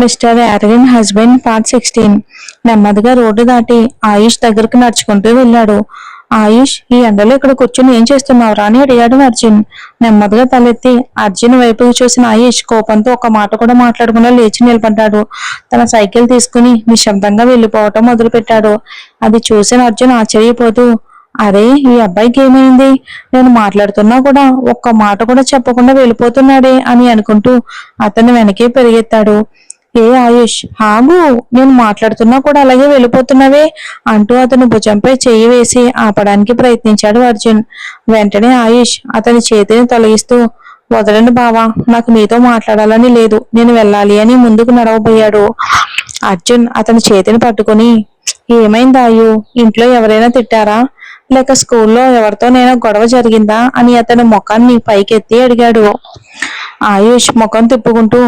Mister Arvind husband part 16. నెమ్మదిగా road దాటి ఆయుష్ దగ్గరకు నడుచుకుంటూ వెళ్ళాడు. ఆయుష్, ఈ ఎండలో ఇక్కడ కూర్చుని ఏం చేస్తున్నావురా అని అడిగాడు అర్జున్. నెమ్మదిగా తలెత్తి అర్జున్ వైపుకు చూసిన ఆయుష్ కోపంతో ఒక మాట కూడా మాట్లాడకుండా లేచి నిలబడ్డాడు. తన సైకిల్ తీసుకుని నిశ్శబ్దంగా వెళ్ళిపోవటం మొదలుపెట్టాడు. అది చూసిన అర్జున్ ఆశ్చర్యపోతూ, అరే, ఈ అబ్బాయికి ఏమైంది? నేను మాట్లాడుతున్నా కూడా ఒక్క మాట కూడా చెప్పకుండా వెళ్ళిపోతున్నాడే అని అనుకుంటూ అతను వెనకే పెరిగెత్తాడు. ఏ ఆయుష్, ఆగు, నేను మాట్లాడుతున్నా కూడా అలాగే వెళ్ళిపోతున్నావే అంటూ అతను భుజంపై చెయ్యి వేసి ఆపడానికి ప్రయత్నించాడు అర్జున్. వెంటనే ఆయుష్ అతని చేతిని తొలగిస్తూ, వదలండి బావా, నాకు మీతో మాట్లాడాలని లేదు, నేను వెళ్ళాలి అని ముందుకు నడవబోయాడు. అర్జున్ అతని చేతిని పట్టుకుని, ఏమైంది ఆయు? ఇంట్లో ఎవరైనా తిట్టారా, లేక స్కూల్లో ఎవరితోనైనా గొడవ జరిగిందా అని అతని ముఖాన్ని పైకెత్తి అడిగాడు. ఆయుష్ ముఖం తిప్పుకుంటూ,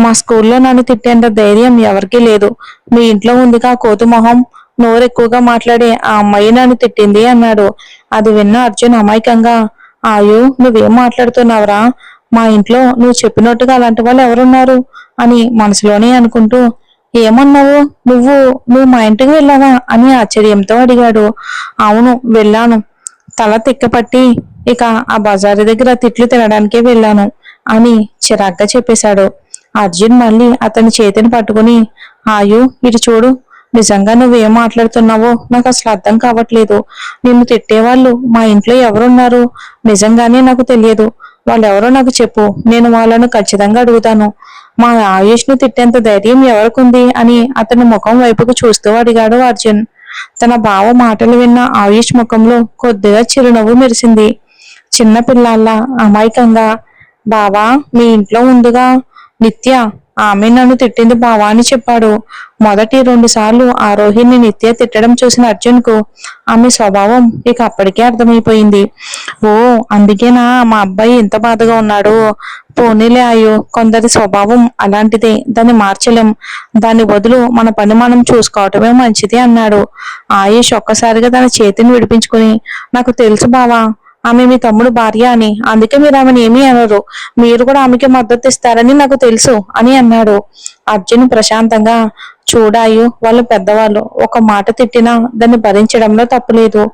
మా స్కూల్లో నన్ను తిట్టేంత ధైర్యం ఎవరికీ లేదు. మీ ఇంట్లో ఉందిగా కోతి మొహం, నోరు ఎక్కువగా మాట్లాడే ఆ అమ్మాయి నన్ను తిట్టింది అన్నాడు. అది విన్న అర్జున్ అమాయకంగా, ఆయు, నువ్వేం మాట్లాడుతున్నావురా? మా ఇంట్లో నువ్వు చెప్పినట్టుగా అలాంటి వాళ్ళు ఎవరున్నారు అని మనసులోనే అనుకుంటూ, ఏమన్నావు? నువ్వు నువ్వు మా ఇంటికి వెళ్ళావా అని ఆశ్చర్యంతో అడిగాడు. అవును, వెళ్ళాను. తల తిక్కపట్టి ఇక ఆ బజారు దగ్గర తిట్లు తినడానికే వెళ్ళాను అని చిరాగ్గా చెప్పేశాడు. అర్జున్ మళ్ళీ అతని చేతిని పట్టుకుని, ఆయు, ఇటు చూడు, నిజంగా నువ్వేం మాట్లాడుతున్నావో నాకు అసలు అర్థం కావట్లేదు. నిన్ను తిట్టేవాళ్ళు మా ఇంట్లో ఎవరున్నారు? నిజంగానే నాకు తెలియదు. వాళ్ళెవరో నాకు చెప్పు, నేను వాళ్ళను ఖచ్చితంగా అడుగుతాను. మా ఆయుష్ ను తిట్టేంత ధైర్యం ఎవరికుంది అని అతని ముఖం వైపుకు చూస్తూ అడిగాడు అర్జున్. తన బావ మాటలు విన్న ఆయుష్ ముఖంలో కొద్దిగా చిరునవ్వు మెరిసింది. చిన్న పిల్లల్లా అమాయకంగా, బావా, మీ ఇంట్లో ఉందిగా నిత్య, ఆమె నన్ను తిట్టింది బావా అని చెప్పాడు. మొదటి 2 సార్లు ఆరోహిని నిత్య తిట్టడం చూసిన అర్జున్ కు ఆమె స్వభావం ఇక అప్పటికే అర్థమైపోయింది. ఓ, అందుకేనా మా అబ్బాయి ఎంత బాధగా ఉన్నాడు? పోనీలే ఆయు, కొందరి స్వభావం అలాంటిదే, దాన్ని మార్చలేం. దాని బదులు మన పని మనం చూసుకోవటమే మంచిది అన్నాడు. ఆయుష్ ఒక్కసారిగా తన చేతిని విడిపించుకుని, నాకు తెలుసు బావా, ఆమె మీ తమ్ముడు భార్య అని, అందుకే మీరు ఆమెను ఏమీ అనరు. మీరు కూడా ఆమెకి మద్దతు ఇస్తారని నాకు తెలుసు అని అన్నాడు. అర్జున్ ప్రశాంతంగా, చూడాయు, వాళ్ళు పెద్దవాళ్ళు, ఒక మాట తిట్టినా దాన్ని భరించడంలో తప్పులేదు.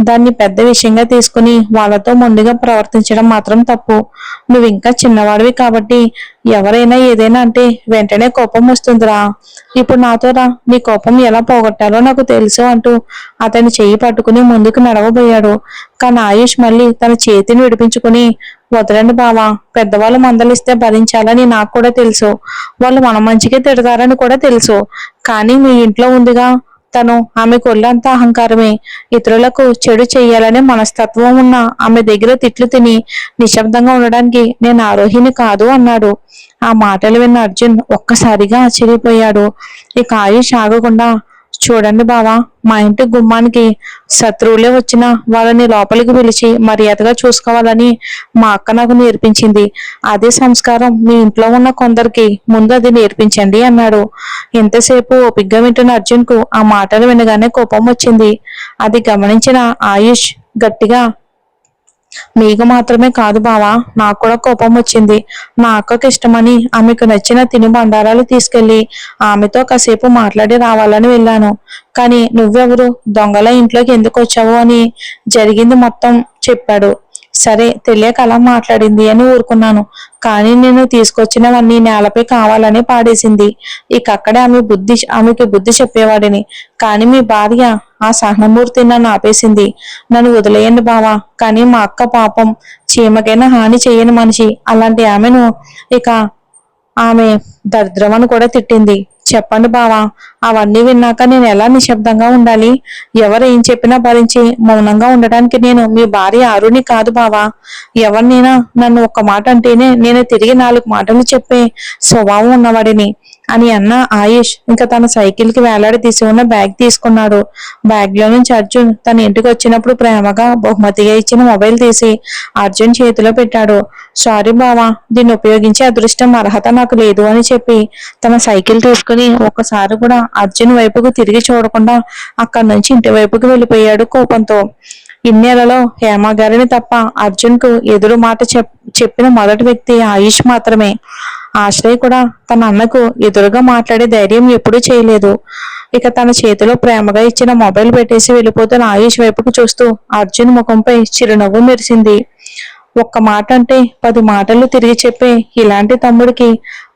దాన్ని పెద్ద విషయంగా తీసుకుని వాళ్ళతో మొండిగా ప్రవర్తించడం మాత్రం తప్పు. నువ్వు ఇంకా చిన్నవాడివి కాబట్టి ఎవరైనా ఏదైనా అంటే వెంటనే కోపం వస్తుందిరా. ఇప్పుడు నాతో రా, నీ కోపం ఎలా పోగొట్టాలో నాకు తెలుసు అంటూ అతని చెయ్యి పట్టుకుని ముందుకు నడవబోయాడు. కానీ ఆయుష్ మళ్ళీ తన చేతిని విడిపించుకుని, వదలండి బావా, పెద్దవాళ్ళు మందలిస్తే భరించాలని నాకు కూడా తెలుసు. వాళ్ళు మన మంచిగా తిడతారని కూడా తెలుసు. కానీ మీ ఇంట్లో ఉందిగా తను, ఆమె కొల్లంతా అహంకారమే. ఇతరులకు చెడు చెయ్యాలనే మనస్తత్వం ఉన్న ఆమె దగ్గర తిట్లు తిని నిశ్శబ్దంగా ఉండడానికి నేను ఆరోహిని కాదు అన్నాడు. ఆ మాటలు విన్న అర్జున్ ఒక్కసారిగా ఆశ్చర్యపోయాడు. ఇక ఆయుష్ ఆగకుండా, చూడండి బావా, మా ఇంటి గుమ్మానికి శత్రువులే వచ్చినా వాళ్ళని లోపలికి పిలిచి మర్యాదగా చూసుకోవాలని మా అక్క నాకు నేర్పించింది. అదే సంస్కారం మీ ఇంట్లో ఉన్న కొందరికి ముందు అది నేర్పించండి అన్నాడు. ఎంతసేపు ఓపిగ్గా వింటున్న అర్జున్ కు ఆ మాటలు వినగానే కోపం వచ్చింది. అది గమనించిన ఆయుష్ గట్టిగా, మీకు మాత్రమే కాదు బావా, నాకు కూడా కోపం వచ్చింది. నా అక్కకి ఇష్టమని ఆమెకు నచ్చిన తిని బండారాలు తీసుకెళ్లి ఆమెతో కాసేపు మాట్లాడి రావాలని వెళ్ళాను. కానీ నువ్వెవరు, దొంగల ఇంట్లోకి ఎందుకు వచ్చావు అని జరిగింది మొత్తం చెప్పాడు. సరే, తెలియక అలా మాట్లాడింది అని ఊరుకున్నాను. కానీ నేను తీసుకొచ్చినవన్నీ నేలపై కావాలని పాడేసింది. ఇక అక్కడే ఆమెకి బుద్ధి చెప్పేవాడిని. కానీ మీ భార్య, ఆ సహనమూర్తి, నన్ను ఆపేసింది. నన్ను వదిలేయండి బావా, కానీ మా అక్క పాపం, చీమకైనా హాని చేయని మనిషి. అలాంటి ఆమెను ఇక ఆమె దరిద్రమని కూడా తిట్టింది. చెప్పండి బావా, అవన్నీ విన్నాక నేను ఎలా నిశ్శబ్దంగా ఉండాలి? ఎవరు ఏం చెప్పినా భరించి మౌనంగా ఉండడానికి నేను మీ భార్య అరుణి కాదు బావా. ఎవరినైనా నన్ను ఒక్క మాట అంటేనే నేను తిరిగి 4 మాటలు చెప్పే స్వభావం ఉన్నవాడిని అని అన్న ఆయుష్ ఇంకా తన సైకిల్ కి వేలాడి తీసి ఉన్న బ్యాగ్ తీసుకున్నాడు. బ్యాగ్ లో నుంచి అర్జున్ తన ఇంటికి వచ్చినప్పుడు ప్రేమగా బహుమతిగా ఇచ్చిన మొబైల్ తీసి అర్జున్ చేతిలో పెట్టాడు. సారీ బావా, దీన్ని ఉపయోగించే అదృష్టం అర్హత నాకు లేదు అని చెప్పి తన సైకిల్ తీసుకుని ఒక్కసారి కూడా అర్జున్ వైపుకు తిరిగి చూడకుండా అక్కడి నుంచి ఇంటి వైపుకు వెళ్ళిపోయాడు కోపంతో. ఇన్నేళ్లలో హేమ గారిని తప్ప అర్జున్ కు ఎదురు మాట చెప్పిన మొదటి వ్యక్తి ఆయుష్ మాత్రమే. ఆశ్రయ్ కూడా తన అన్నకు ఎదురుగా మాట్లాడే ధైర్యం ఎప్పుడూ చేయలేదు. ఇక తన చేతిలో ప్రేమగా ఇచ్చిన మొబైల్ పెట్టేసి వెళ్ళిపోతున్న ఆయుష్ వైపుకు చూస్తూ అర్జున్ ముఖంపై చిరునవ్వు మెరిసింది. ఒక్క మాట అంటే 10 మాటలు తిరిగి చెప్పే ఇలాంటి తమ్ముడికి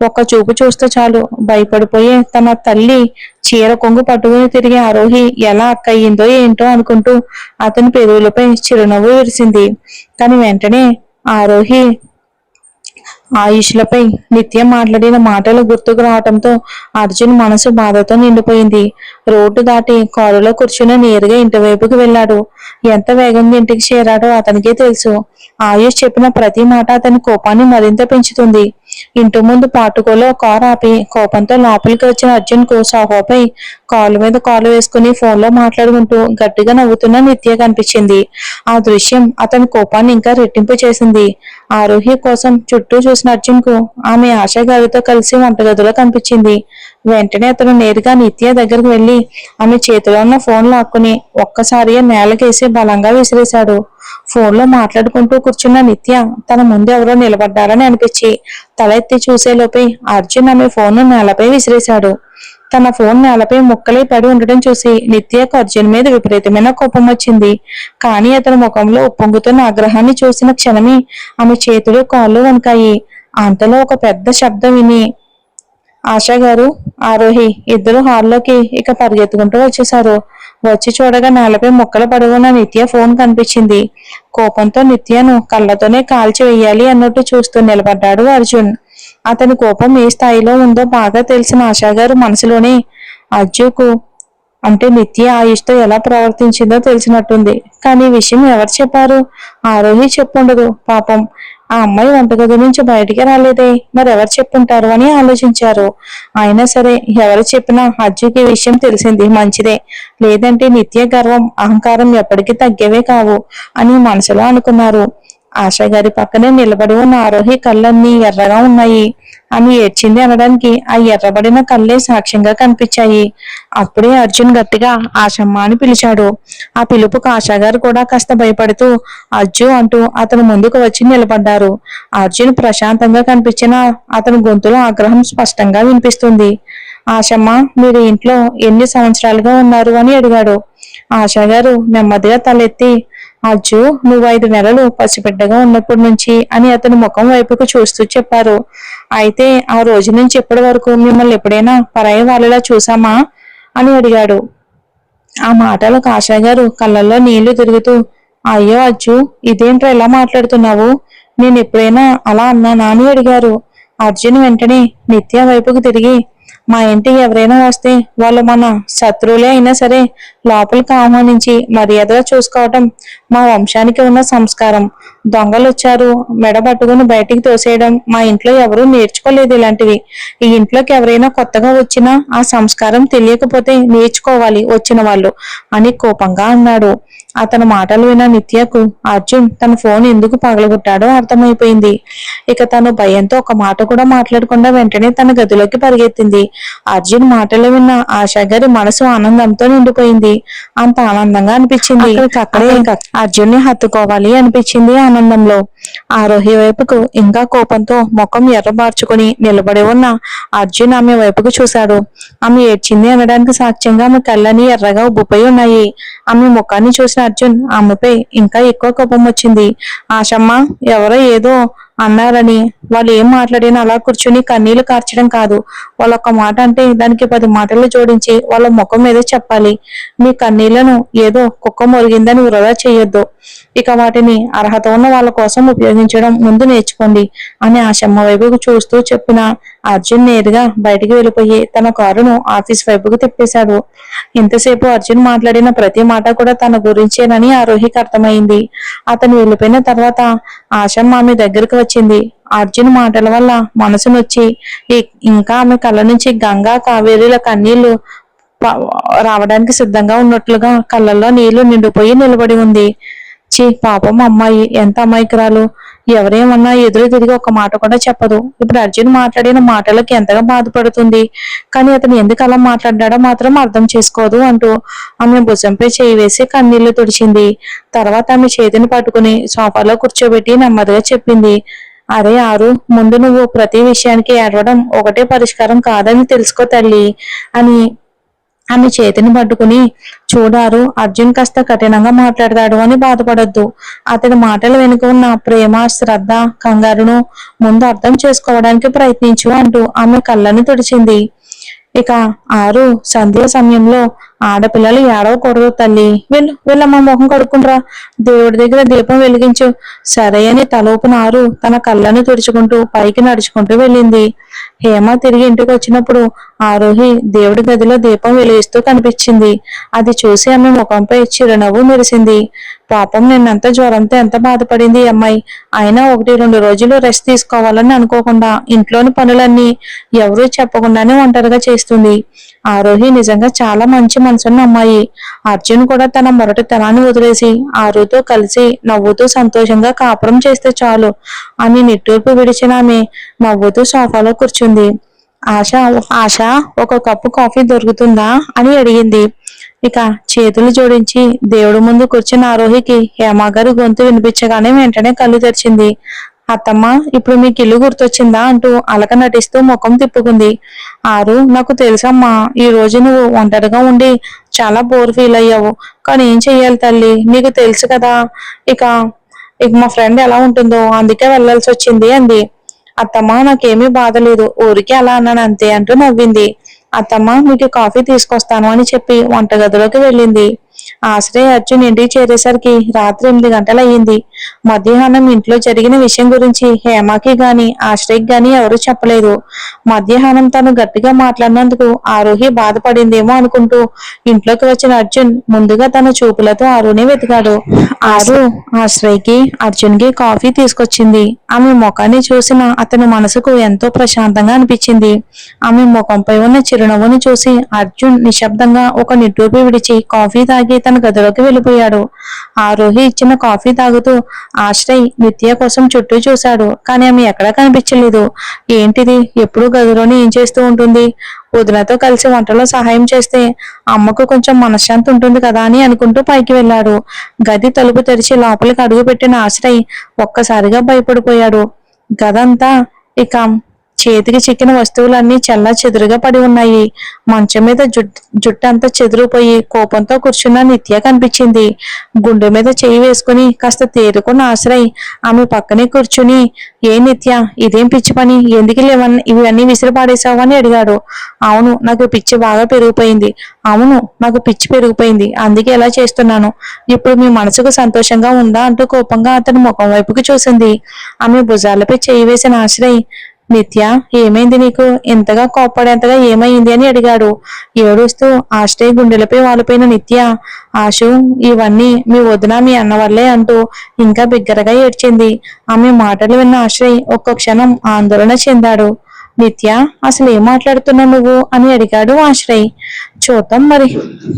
ఒక్క చూపు చూస్తే చాలు భయపడిపోయే తన తల్లి చీర కొంగు పట్టుకుని తిరిగే ఆరోహి ఎలా అక్కయ్యిందో ఏంటో అనుకుంటూ అతని పెదవులపై చిరునవ్వు విరిసింది. కానీ వెంటనే ఆరోహి ఆయుష్లపై నిత్యం మాట్లాడిన మాటలు గుర్తుకు రావటంతో అర్జున్ మనసు బాధతో నిండిపోయింది. రోడ్డు దాటి కారులో కూర్చుని నేరుగా ఇంటి వైపుకి వెళ్ళాడు. ఎంత వేగంగా ఇంటికి చేరాడో అతనికే తెలుసు. ఆయుష్ చెప్పిన ప్రతి మాట అతని కోపాన్ని మరింత పెంచుతుంది. ఇంటి ముందు పాటుకోలో కారు ఆపి కోపంతో లోపలికి వచ్చిన అర్జున్ కు సోఫాపై కాలు మీద కాలు వేసుకుని ఫోన్లో మాట్లాడుకుంటూ గట్టిగా నవ్వుతున్న నిత్య కనిపించింది. ఆ దృశ్యం అతని కోపాన్ని ఇంకా రెట్టింపు చేసింది. ఆరోహి కోసం చుట్టూ చూసిన అర్జున్ కు ఆమె ఆశా గారితో కలిసి వంటగదిలో కనిపించింది. వెంటనే అతను నేరుగా నిత్య దగ్గరకు వెళ్లి ఆమె చేతిలో ఉన్న ఫోన్ లాక్కుని ఒక్కసారిగా నేలకేసి బలంగా విసిరేశాడు. ఫోన్లో మాట్లాడుకుంటూ కూర్చున్న నిత్య తన ముందు ఎవరో నిలబడ్డారని అనిపించి తల ఎత్తి చూసేలోపే అర్జున్ ఆమె ఫోన్ నేలపై విసిరేశాడు. తన ఫోన్ నేలపై ముక్కలై పడి ఉండడం చూసి నిత్యకు అర్జున్ మీద విపరీతమైన కోపం వచ్చింది. కానీ అతని ముఖంలో ఉప్పొంగుతున్న ఆగ్రహాన్ని చూసిన క్షణమే ఆమె చేతులు కాళ్ళు వణికాయి. అంతలో ఒక పెద్ద శబ్దం విని ఆశా గారు, ఆరోహి ఇద్దరు హాల్లోకి ఇక పరిగెత్తుకుంటూ వచ్చేశారు. వచ్చి చూడగా నేలపై ముక్కలు పడి ఉన్న నిత్య ఫోన్ కనిపించింది. కోపంతో నిత్యను కళ్ళతోనే కాల్చి వెయ్యాలి అన్నట్టు చూస్తూ నిలబడ్డాడు అర్జున్. అతని కోపం ఏ స్థాయిలో ఉందో బాగా తెలిసిన ఆశాగారు మనసులోనే అజ్జుకు అంటే నిత్య ఆయుష్తో ఎలా ప్రవర్తించిందో తెలిసినట్టుంది. కానీ ఈ విషయం ఎవరు చెప్పారు? ఆరోహి చెప్పుండదు పాపం. ఆ అమ్మాయి వంటగది నుంచి బయటికి రాలేదే, మరెవరు చెప్పుంటారు అని ఆలోచించారు. అయినా సరే ఎవరు చెప్పినా అజ్జుకి విషయం తెలిసింది మంచిదే, లేదంటే నిత్య గర్వం అహంకారం ఎప్పటికీ తగ్గేవే కావు అని మనసులో అనుకున్నారు. ఆశా గారి పక్కనే నిలబడి ఉన్న ఆరోహి కళ్ళన్నీ ఎర్రగా ఉన్నాయి. ఆమె ఏడ్చింది అనడానికి ఆ ఎర్రబడిన కళ్ళే సాక్ష్యంగా కనిపించాయి. అప్పుడే అర్జున్ గట్టిగా ఆశమ్మ అని పిలిచాడు. ఆ పిలుపుకు ఆశాగారు కూడా కాస్త భయపడుతూ అజ్జు అంటూ అతను ముందుకు వచ్చి నిలబడ్డారు. అర్జున్ ప్రశాంతంగా కనిపించిన అతని గొంతులో ఆగ్రహం స్పష్టంగా వినిపిస్తుంది. ఆశమ్మ, మీరు ఇంట్లో ఎన్ని సంవత్సరాలుగా ఉన్నారు అని అడిగాడు. ఆశాగారు నెమ్మదిగా తలెత్తి అజ్జు, నువ్వు 5 నెలలు పసిబిడ్డగా ఉన్నప్పటి నుంచి అని అతని ముఖం వైపుకు చూస్తూ చెప్పారు. అయితే ఆ రోజు నుంచి ఇప్పటి వరకు మిమ్మల్ని ఎప్పుడైనా పరాయి వాళ్ళలా చూసామా అని అడిగాడు. ఆ మాటలకు ఆశాగారు కళ్ళల్లో నీళ్లు తిరుగుతూ అయ్యో అజ్జు, ఇదేంట్రా ఇలా మాట్లాడుతున్నావు, నేను ఎప్పుడైనా అలా అన్నానా అని అడిగారు. అర్జున్ వెంటనే నిత్య వైపుకు తిరిగి మా ఇంటికి ఎవరైనా వస్తే వాళ్ళు మన శత్రువులే అయినా సరే లోపలికి ఆహ్వానించి మర్యాదగా చూసుకోవటం మా వంశానికి ఉన్న సంస్కారం. దొంగలు వచ్చారు మెడ పట్టుకుని బయటికి తోసేయడం మా ఇంట్లో ఎవరూ నేర్చుకోలేదు ఇలాంటివి. ఈ ఇంట్లోకి ఎవరైనా కొత్తగా వచ్చినా ఆ సంస్కారం తెలియకపోతే నేర్చుకోవాలి వచ్చిన వాళ్ళు అని కోపంగా అన్నాడు. అతని మాటలు విన్న నిత్యకు అర్జున్ తన ఫోన్ ఎందుకు పగలగొట్టాడో అర్థమైపోయింది. ఇక తను భయంతో ఒక మాట కూడా మాట్లాడకుండా వెంటనే తన గదిలోకి పరిగెత్తింది. అర్జున్ మాటలు విన్న ఆశా గారి మనసు ఆనందంతో నిండిపోయింది. అంత ఆనందంగా అనిపించింది అక్కడే అర్జున్ ని హత్తుకోవాలి అనిపించింది ఆనందంలో. ఆరోహి వైపుకు ఇంకా కోపంతో ముఖం ఎర్రబార్చుకుని నిలబడి ఉన్న అర్జున్ ఆమె వైపుకు చూశాడు. ఆమె ఏడ్చింది అనడానికి సాక్ష్యంగా ఆమె కళ్ళని ఎర్రగా ఉబ్బిపోయి ఉన్నాయి. ఆమె ముఖాన్ని చూసిన అర్జున్ ఆమెపై ఇంకా ఎక్కువ కోపం వచ్చింది. ఆశమ్మ, ఎవరో ఏదో అన్నారని వాళ్ళు ఏం మాట్లాడినా అలా కూర్చుని కన్నీళ్లు కార్చడం కాదు. వాళ్ళొక్క మాట అంటే దానికి 10 మాటలు జోడించి వాళ్ళ ముఖం మీద చెప్పాలి. మీ కన్నీళ్లను ఏదో కుక్క మొరిగిందని వృధా చేయొద్దు. ఇక వాటిని అర్హత ఉన్న వాళ్ళ కోసం ఉపయోగించడం ముందు నేర్చుకోండి అని ఆశమ్మ వైపుకు చూస్తూ చెప్పిన అర్జున్ నేరుగా బయటికి వెళ్ళిపోయి తన కారును ఆఫీస్ వైపుకు తిప్పేశాడు. ఇంతసేపు అర్జున్ మాట్లాడిన ప్రతి మాట కూడా తన గురించేనని ఆరోహికి అర్థమైంది. అతను వెళ్ళిపోయిన తర్వాత ఆశమ్మ ఆమె దగ్గరకు వచ్చింది. అర్జున్ మాటల వల్ల మనసు నొచ్చి ఇంకా ఆమె కళ్ళ నుంచి గంగా కావేరీల కన్నీళ్లు రావడానికి సిద్ధంగా ఉన్నట్లుగా కళ్ళల్లో నీళ్లు నిండిపోయి నిలబడి ఉంది. పాపం అమ్మాయి, ఎంత అమాయకురాలు, ఎవరేమన్నా ఎదురు తిరిగి ఒక మాట కూడా చెప్పదు. ఇప్పుడు అర్జున్ మాట్లాడిన మాటలకు ఎంతగా బాధపడుతుంది. కానీ అతను ఎందుకు అలా మాట్లాడాడో మాత్రం అర్థం చేసుకోదు అంటూ ఆమె భుజంపై చేయి వేసి కన్నీళ్లు తుడిచింది. తర్వాత ఆమె చేతిని పట్టుకుని సోఫాలో కూర్చోబెట్టి నెమ్మదిగా చెప్పింది, అరే ఆరు, ముందు నువ్వు ప్రతి విషయానికి ఏడవడం ఒకటే పరిష్కారం కాదని తెలుసుకో తల్లి అని ఆమె చేతిని పట్టుకుని, చూడారు, అర్జున్ కాస్త కఠినంగా మాట్లాడతాడు అని బాధపడొద్దు. అతడి మాటల వెనుక ఉన్న ప్రేమ, శ్రద్ధ, కంగారును ముందు అర్థం చేసుకోవడానికి ప్రయత్నించు అంటూ ఆమె కళ్ళని తుడిచింది. ఇక ఆరు, సంధ్య సమయంలో ఆడపిల్లలు ఏడవకూడదు తల్లి, వెళ్ళు వెళ్ళమ్మ, మొహం కడుక్కుంట్రా, దేవుడి దగ్గర దీపం వెలిగించు. సరే అని తలూపున ఆరు తన కళ్ళను తుడుచుకుంటూ పైకి నడుచుకుంటూ వెళ్ళింది. హేమ తిరిగి ఇంటికి వచ్చినప్పుడు ఆరోహి దేవుడి గదిలో దీపం వెలిగిస్తూ కనిపించింది. అది చూసి ఆమె ముఖంపై చిరునవ్వు మెరిసింది. పాపం నిన్నంత జ్వరంతో ఎంత బాధపడింది ఈ అమ్మాయి. అయినా 1-2 రోజులు రెస్ట్ తీసుకోవాలని అనుకోకుండా ఇంట్లోని పనులన్నీ ఎవరూ చెప్పకుండానే ఒంటరిగా చేస్తుంది. ఆరోహి నిజంగా చాలా మంచి మనసున్న అమ్మాయి. అర్జున్ కూడా తన మొరటితనాన్ని వదిలేసి ఆరుతో కలిసి నవ్వుతూ సంతోషంగా కాపురం చేస్తే చాలు అని నిట్టూర్పు విడిచిన ఆమె నవ్వుతూ సోఫాలో కూర్చుంది. ఆశ ఆశ ఒక కప్పు కాఫీ దొరుకుతుందా అని అడిగింది. ఇక చేతులు జోడించి దేవుడి ముందు కూర్చున్న ఆరోహికి హేమగారి గొంతు వినిపించగానే వెంటనే కళ్ళు తెరిచింది. అత్తమ్మ, ఇప్పుడు మీకు ఇల్లు గుర్తొచ్చిందా అంటూ అలక నటిస్తూ ముఖం తిప్పుకుంది. ఆరు, నాకు తెలుసమ్మా, ఈ రోజు నువ్వు ఒంటరిగా ఉండి చాలా బోర్ ఫీల్ అయ్యావు. కానీ ఏం చెయ్యాలి తల్లి, నీకు తెలుసు కదా. ఇక ఇక మా ఫ్రెండ్ ఎలా ఉంటుందో అందుకే వెళ్లాల్సి వచ్చింది అంది. అత్తమ్మ, నాకేమీ బాధ లేదు, ఊరికే అలా అన్నాను అంతే అంటూ నవ్వింది. అత్తమ్మ, మీకు కాఫీ తీసుకొస్తాను అని చెప్పి వంటగదిలోకి వెళ్ళింది. ఆశ్రయ్, అర్జున్ ఇంటికి చేరేసరికి రాత్రి 8 గంటలు అయ్యింది. మధ్యాహ్నం ఇంట్లో జరిగిన విషయం గురించి హేమకి గాని ఆశ్రయ్కి గాని ఎవరూ చెప్పలేదు. మధ్యాహ్నం తను గట్టిగా మాట్లాడినందుకు ఆరోహి బాధపడిందేమో అనుకుంటూ ఇంట్లోకి వచ్చిన అర్జున్ ముందుగా తన చూపులతో ఆరుని వెతికాడు. ఆరు ఆశ్రయ్కి అర్జున్ కి కాఫీ తీసుకొచ్చింది. ఆమె ముఖాన్ని చూసిన అతని మనసుకు ఎంతో ప్రశాంతంగా అనిపించింది. ఆమె ముఖంపై ఉన్న చిరునవ్వును చూసి అర్జున్ నిశ్శబ్దంగా ఒక నిట్టూర్పు విడిచి కాఫీ తాగి తన గదిలోకి వెళ్ళిపోయాడు. ఆరోహి ఇచ్చిన కాఫీ తాగుతూ ఆశ్రయ్ నిత్య కోసం చుట్టూ చూశాడు. కానీ ఆమె ఎక్కడా కనిపించలేదు. ఏంటిది, ఎప్పుడు గదిలోనే ఏం చేస్తూ ఉంటుంది? వదినతో కలిసి వంటలో సహాయం చేస్తే అమ్మకు కొంచెం మనశ్శాంతి ఉంటుంది కదా అని అనుకుంటూ పైకి వెళ్ళాడు. గది తలుపు తెరిచి లోపలికి అడుగు పెట్టిన ఆశ్రయ్ ఒక్కసారిగా భయపడిపోయాడు. గదంతా ఇక చేతికి చిక్కిన వస్తువులన్నీ చెల్లా చెదురుగా పడి ఉన్నాయి. మంచం మీద జుట్టంతా చెదిరిపోయి కోపంతో కూర్చున్న నిత్య కనిపించింది. గుండె మీద చేయి వేసుకుని కాస్త తేరుకున్న ఆశ్రయ్ ఆమె పక్కనే కూర్చుని, ఏ నిత్య, ఇదేం పిచ్చి పని, ఎందుకు ఇవన్నీ విసిరి పాడేశావు అని అడిగాడు. అవును, నాకు పిచ్చి బాగా పెరిగిపోయింది. అవును, నాకు పిచ్చి పెరిగిపోయింది, అందుకే ఎలా చేస్తున్నాను. ఇప్పుడు మీ మనసుకు సంతోషంగా ఉందా అంటూ కోపంగా అతని ముఖం వైపుకి చూసింది. ఆమె భుజాలపై చేయి వేసిన ఆశ్రయ్, నిత్య, ఏమైంది నీకు, ఇంతగా కోప్పడేంతగా ఏమైంది అని అడిగాడు. ఏడుస్తూ ఆశ్రయ్ గుండెలపై వాలిపోయిన నిత్య, ఆశు, ఇవన్నీ మీ వదిన మీ అన్న వల్లే అంటూ ఇంకా బిగ్గరగా ఏడ్చింది. ఆమె మాటలు విన్న ఆశ్రయ్ ఒక్క క్షణం ఆందోళన చెందాడు. నిత్య, అసలు ఏం మాట్లాడుతున్నావు నువ్వు అని అడిగాడు ఆశ్రయ్. చూద్దాం మరి.